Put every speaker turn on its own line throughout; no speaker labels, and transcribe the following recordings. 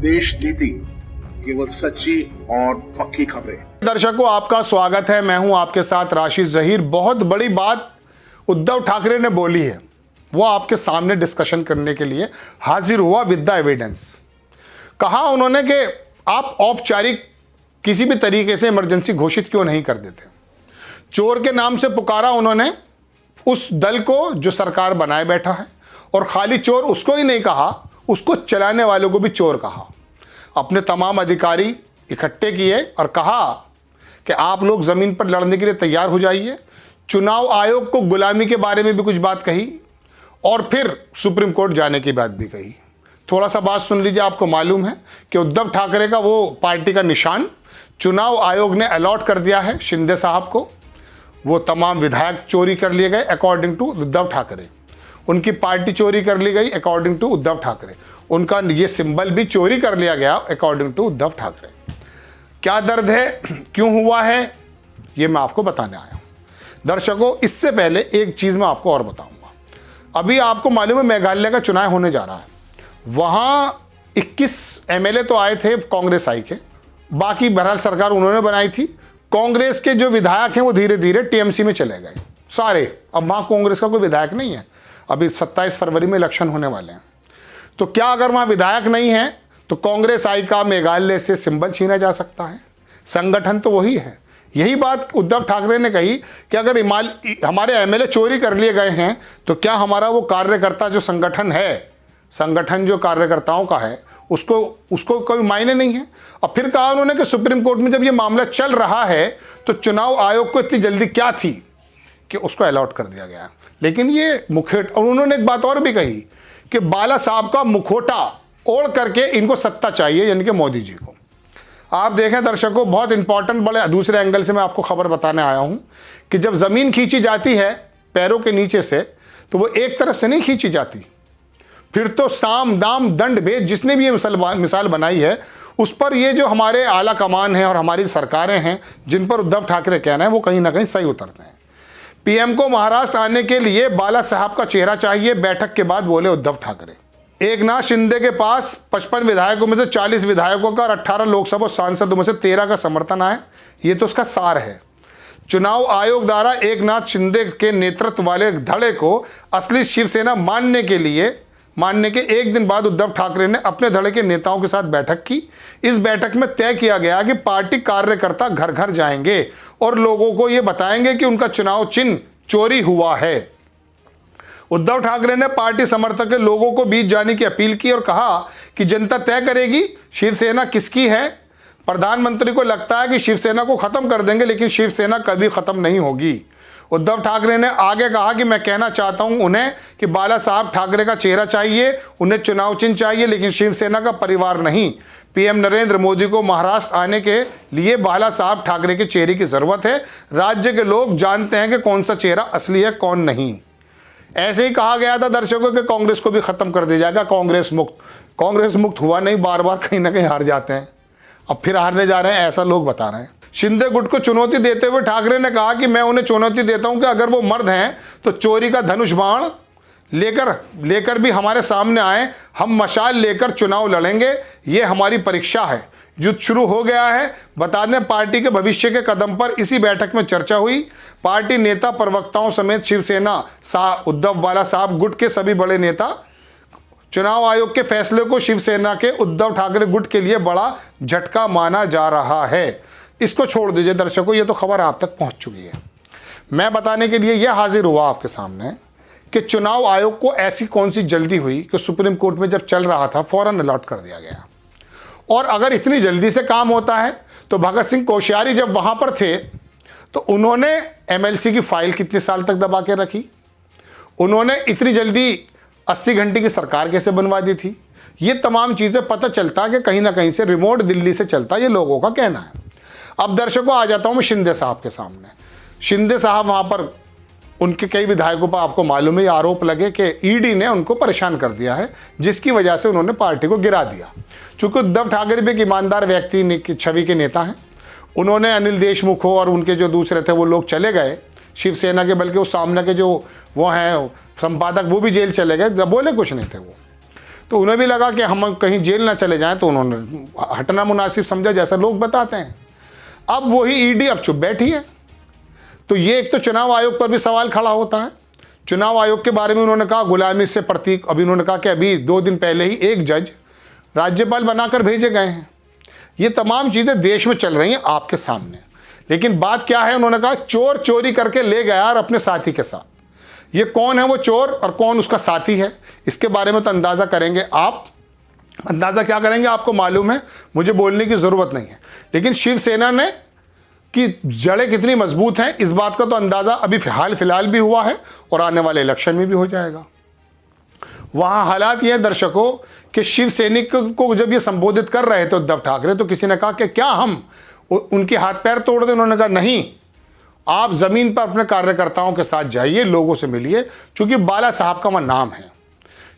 देश नीति, केवल सच्ची और पक्की खबरें।
दर्शकों, आपका स्वागत है। मैं हूं आपके साथ राशिद जहीर। बहुत बड़ी बात उद्धव ठाकरे ने बोली है, वो आपके सामने डिस्कशन करने के लिए हाजिर हुआ विद द एविडेंस। कहा उन्होंने कि आप औपचारिक किसी भी तरीके से इमरजेंसी घोषित क्यों नहीं कर देते। चोर के नाम से पुकारा उन्होंने उस दल को जो सरकार बनाए बैठा है, और खाली चोर उसको ही नहीं कहा, उसको चलाने वालों को भी चोर कहा। अपने तमाम अधिकारी इकट्ठे किए और कहा कि आप लोग ज़मीन पर लड़ने के लिए तैयार हो जाइए। चुनाव आयोग को गुलामी के बारे में भी कुछ बात कही और फिर सुप्रीम कोर्ट जाने की बात भी कही। थोड़ा सा बात सुन लीजिए। आपको मालूम है कि उद्धव ठाकरे का वो पार्टी का निशान चुनाव आयोग ने अलॉट कर दिया है शिंदे साहब को। वो तमाम विधायक चोरी कर लिए गए अकॉर्डिंग टू उद्धव ठाकरे, उनकी पार्टी चोरी कर ली गई अकॉर्डिंग टू उद्धव ठाकरे, उनका ये सिंबल भी चोरी कर लिया गया अकॉर्डिंग टू उद्धव ठाकरे। क्या दर्द है, क्यों हुआ है, ये मैं आपको बताने आया हूँ। दर्शकों, इससे पहले एक चीज़ मैं आपको और बताऊंगा। अभी आपको मालूम है मेघालय का चुनाव होने जा रहा है। वहाँ 21 एमएलए तो आए थे कांग्रेस आई के, बाकी बहरहाल सरकार उन्होंने बनाई थी। कांग्रेस के जो विधायक हैं वो धीरे धीरे टीएमसी में चले गए सारे। अब वहाँ कांग्रेस का कोई विधायक नहीं है। अभी 27 फरवरी में इलेक्शन होने वाले हैं। तो क्या अगर वहाँ विधायक नहीं है तो कांग्रेस आई का मेघालय से सिंबल छीना जा सकता है? संगठन तो वही है। यही बात उद्धव ठाकरे ने कही कि अगर हमारे एमएलए चोरी कर लिए गए हैं तो क्या हमारा वो कार्यकर्ता जो संगठन जो कार्यकर्ताओं का है उसको कोई मायने नहीं है। और फिर कहा उन्होंने कि सुप्रीम कोर्ट में जब ये मामला चल रहा है तो चुनाव आयोग को इतनी जल्दी क्या थी कि उसको अलॉट कर दिया गया। लेकिन ये मुखौटा, और उन्होंने एक बात और भी कही कि बाला साहब का मुखौटा ओढ़ करके इनको सत्ता चाहिए, यानी कि मोदी जी को। आप देखें दर्शकों, बहुत इंपॉर्टेंट बड़े दूसरे एंगल से मैं आपको खबर बताने आया हूं कि जब ज़मीन खींची जाती है पैरों के नीचे से तो वो एक तरफ से नहीं खींची जाती। फिर तो साम दाम दंड भेद, जिसने भी ये मिसाल बनाई है उस पर ये जो हमारे आला कमान है और हमारी सरकारें हैं जिन पर उद्धव ठाकरे कहना है वो कहीं ना कहीं सही उतरते हैं। पीएम को महाराष्ट्र आने के लिए बाला साहब का चेहरा चाहिए, बैठक के बाद बोले उद्धव ठाकरे। एकनाथ शिंदे के पास 55 विधायकों में से 40 विधायकों का और 18 लोकसभा सांसदों में से 13 का समर्थन आए। ये तो उसका सार है। चुनाव आयोग द्वारा एकनाथ शिंदे के नेतृत्व वाले धड़े को असली शिवसेना मानने के एक दिन बाद उद्धव ठाकरे ने अपने धड़े के नेताओं के साथ बैठक की। इस बैठक में तय किया गया कि पार्टी कार्यकर्ता घर घर जाएंगे और लोगों को यह बताएंगे कि उनका चुनाव चिन्ह चोरी हुआ है। उद्धव ठाकरे ने पार्टी समर्थक के लोगों को बीच जाने की अपील की और कहा कि जनता तय करेगी शिवसेना किसकी है। प्रधानमंत्री को लगता है कि शिवसेना को खत्म कर देंगे, लेकिन शिवसेना कभी खत्म नहीं होगी। उद्धव ठाकरे ने आगे कहा कि मैं कहना चाहता हूं उन्हें कि बाला साहब ठाकरे का चेहरा चाहिए, उन्हें चुनाव चिन्ह चाहिए, लेकिन शिवसेना का परिवार नहीं। पीएम नरेंद्र मोदी को महाराष्ट्र आने के लिए बाला साहब ठाकरे के चेहरे की जरूरत है। राज्य के लोग जानते हैं कि कौन सा चेहरा असली है कौन नहीं। ऐसे ही कहा गया था दर्शकों कि कांग्रेस को भी खत्म कर दिया जाएगा, कांग्रेस मुक्त हुआ नहीं, बार बार कहीं ना कहीं हार जाते हैं। अब फिर हारने जा रहे हैं, ऐसा लोग बता रहे हैं। शिंदे गुट को चुनौती देते हुए ठाकरे ने कहा कि मैं उन्हें चुनौती देता हूं कि अगर वो मर्द हैं तो चोरी का धनुष बाण लेकर भी हमारे सामने आए, हम मशाल लेकर चुनाव लड़ेंगे। ये हमारी परीक्षा है। युद्ध शुरू हो गया है। बता दें, पार्टी के भविष्य के कदम पर इसी बैठक में चर्चा हुई। पार्टी नेता प्रवक्ताओं समेत शिवसेना उद्धव बाला साहब गुट के सभी बड़े नेता चुनाव आयोग के फैसले को शिवसेना के उद्धव ठाकरे गुट के लिए बड़ा झटका माना जा रहा है। इसको छोड़ दीजिए दर्शकों, ये तो खबर आप तक पहुंच चुकी है। मैं बताने के लिए यह हाजिर हुआ आपके सामने कि चुनाव आयोग को ऐसी कौन सी जल्दी हुई कि सुप्रीम कोर्ट में जब चल रहा था फौरन अलॉट कर दिया गया। और अगर इतनी जल्दी से काम होता है तो भगत सिंह कोश्यारी जब वहां पर थे तो उन्होंने एमएलसी की फाइल कितने साल तक दबा के रखी। उन्होंने इतनी जल्दी 80 घंटे की सरकार कैसे बनवा दी थी। ये तमाम चीज़ें पता चलता कि कहीं ना कहीं से रिमोट दिल्ली से चलता, ये लोगों का कहना है। अब दर्शकों आ जाता हूं मैं शिंदे साहब के सामने। शिंदे साहब वहां पर उनके कई विधायकों पर आपको मालूम है आरोप लगे कि ईडी ने उनको परेशान कर दिया है, जिसकी वजह से उन्होंने पार्टी को गिरा दिया। चूंकि उद्धव ठाकरे भी एक ईमानदार व्यक्ति की छवि के नेता हैं, उन्होंने अनिल देशमुख हो और उनके जो दूसरे थे वो लोग चले गए शिवसेना के, बल्कि उस सामने के जो वो हैं संपादक वो भी जेल चले गए, जब बोले कुछ नहीं थे वो। तो उन्हें भी लगा कि हम कहीं जेल ना चले जाएं, तो उन्होंने हटना मुनासिब समझा, जैसा लोग बताते हैं। अब वही ईडी अब चुप बैठी है। तो ये एक तो चुनाव आयोग पर भी सवाल खड़ा होता है। चुनाव आयोग के बारे में उन्होंने कहा गुलामी से प्रतीक। अभी उन्होंने कहा कि अभी 2 दिन पहले ही एक जज राज्यपाल बनाकर भेजे गए हैं। ये तमाम चीज़ें देश में चल रही हैं आपके सामने। लेकिन बात क्या है, उन्होंने कहा चोर चोरी करके ले गया और अपने साथी के साथ। ये कौन है वो चोर और कौन उसका साथी है, इसके बारे में तो अंदाज़ा करेंगे आप। अंदाज़ा क्या करेंगे आपको मालूम है, मुझे बोलने की ज़रूरत नहीं है। लेकिन शिवसेना ने कि जड़ें कितनी मजबूत हैं, इस बात का तो अंदाज़ा अभी हाल फिलहाल भी हुआ है और आने वाले इलेक्शन में भी हो जाएगा। वहाँ हालात ये हैं दर्शकों कि शिव सैनिक को जब ये संबोधित कर रहे थे उद्धव ठाकरे, तो किसी ने कहा कि क्या हम उनके हाथ पैर तोड़ दें। उन्होंने कहा नहीं, आप ज़मीन पर अपने कार्यकर्ताओं के साथ जाइए, लोगों से मिलिए, चूँकि बाला साहब का वह नाम है।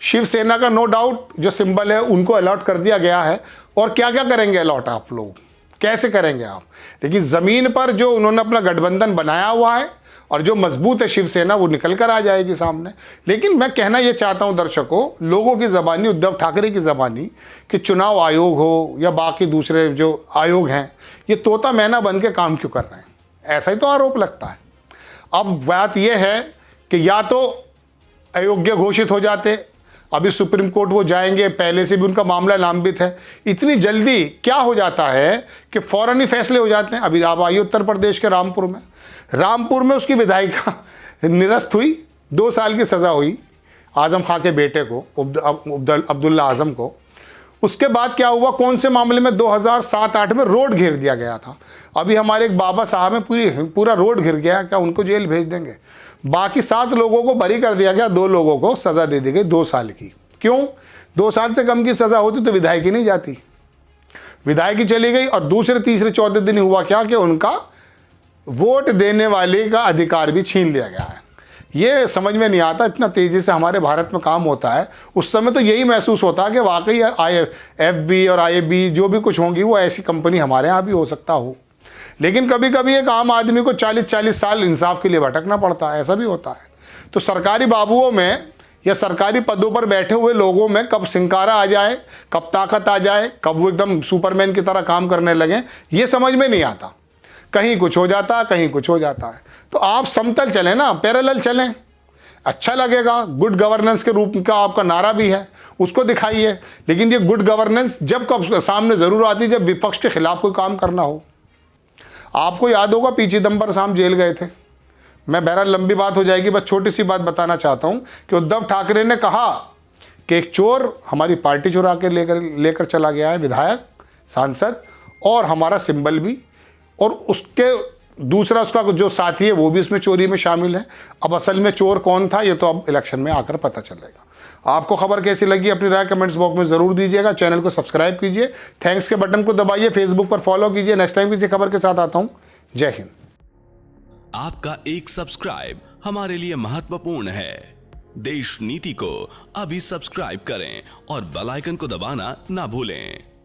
शिवसेना का नो डाउट जो सिंबल है उनको अलॉट कर दिया गया है। और क्या क्या करेंगे अलॉट आप लोग, कैसे करेंगे आप, लेकिन ज़मीन पर जो उन्होंने अपना गठबंधन बनाया हुआ है और जो मजबूत है शिवसेना, वो निकल कर आ जाएगी सामने। लेकिन मैं कहना ये चाहता हूँ दर्शकों, लोगों की ज़बानी, उद्धव ठाकरे की ज़बानी, कि चुनाव आयोग हो या बाकी दूसरे जो आयोग हैं, ये तोता मैना बन के काम क्यों कर रहे हैं, ऐसा ही तो आरोप लगता है। अब बात यह है कि या तो अयोग्य घोषित हो जाते, अभी सुप्रीम कोर्ट वो जाएंगे, पहले से भी उनका मामला लंबित है। इतनी जल्दी क्या हो जाता है कि फ़ौरन ही फैसले हो जाते हैं। अभी आप आइए उत्तर प्रदेश के रामपुर में उसकी विधायिका निरस्त हुई, 2 साल की सज़ा हुई आज़म खां के बेटे को, अब्दुल्ला आज़म को। उसके बाद क्या हुआ, कौन से मामले में 2007-8 में रोड घेर दिया गया था। अभी हमारे एक बाबा साहब में पूरा रोड घिर गया, क्या उनको जेल भेज देंगे। बाकी 7 लोगों को बरी कर दिया गया, 2 लोगों को सज़ा दे दी गई 2 साल की। क्यों? 2 साल से कम की सज़ा होती तो विधायकी नहीं जाती, विधायकी चली गई। और दूसरे तीसरे चौथे दिन हुआ क्या कि उनका वोट देने वाले का अधिकार भी छीन लिया गया है। ये समझ में नहीं आता, इतना तेज़ी से हमारे भारत में काम होता है। उस समय तो यही महसूस होता है कि वाकई IFB और IAB जो भी कुछ होंगी वो ऐसी कंपनी हमारे यहाँ भी हो सकता हो। लेकिन कभी कभी एक आम आदमी को 40-40 साल इंसाफ के लिए भटकना पड़ता है, ऐसा भी होता है। तो सरकारी बाबुओं में या सरकारी पदों पर बैठे हुए लोगों में कब सिंकारा आ जाए, कब ताकत आ जाए, कब वो एकदम सुपरमैन की तरह काम करने लगे, ये समझ में नहीं आता। कहीं कुछ हो जाता है, कहीं कुछ हो जाता है। तो आप समतल चलें ना, पैरेलल चलें, अच्छा लगेगा। गुड गवर्नेंस के रूप का आपका नारा भी है, उसको दिखाइए। लेकिन ये गुड गवर्नेंस जब कब सामने ज़रूर आती है, जब विपक्ष के खिलाफ कोई काम करना हो। आपको याद होगा पी चिदम्बरम साहब जेल गए थे। मैं बहरहाल लंबी बात हो जाएगी, बस छोटी सी बात बताना चाहता हूँ कि उद्धव ठाकरे ने कहा कि एक चोर हमारी पार्टी चुरा के लेकर चला गया है, विधायक, सांसद, और हमारा सिंबल भी, और उसके दूसरा उसका जो साथी है वो भी इसमें चोरी में शामिल है। अब असल में चोर कौन था ये तो अब इलेक्शन में आकर पता चलेगा। आपको खबर कैसी लगी अपनी राय कमेंट्स बॉक्स में ज़रूर दीजिएगा। चैनल को सब्सक्राइब कीजिए, थैंक्स के बटन को दबाइए, फेसबुक पर फॉलो कीजिए। नेक्स्ट टाइम किसी खबर के साथ आता हूँ। जय हिंद।
आपका एक सब्सक्राइब हमारे लिए महत्वपूर्ण है। देश नीति को अभी सब्सक्राइब करें और बेल आइकन को दबाना ना भूलें।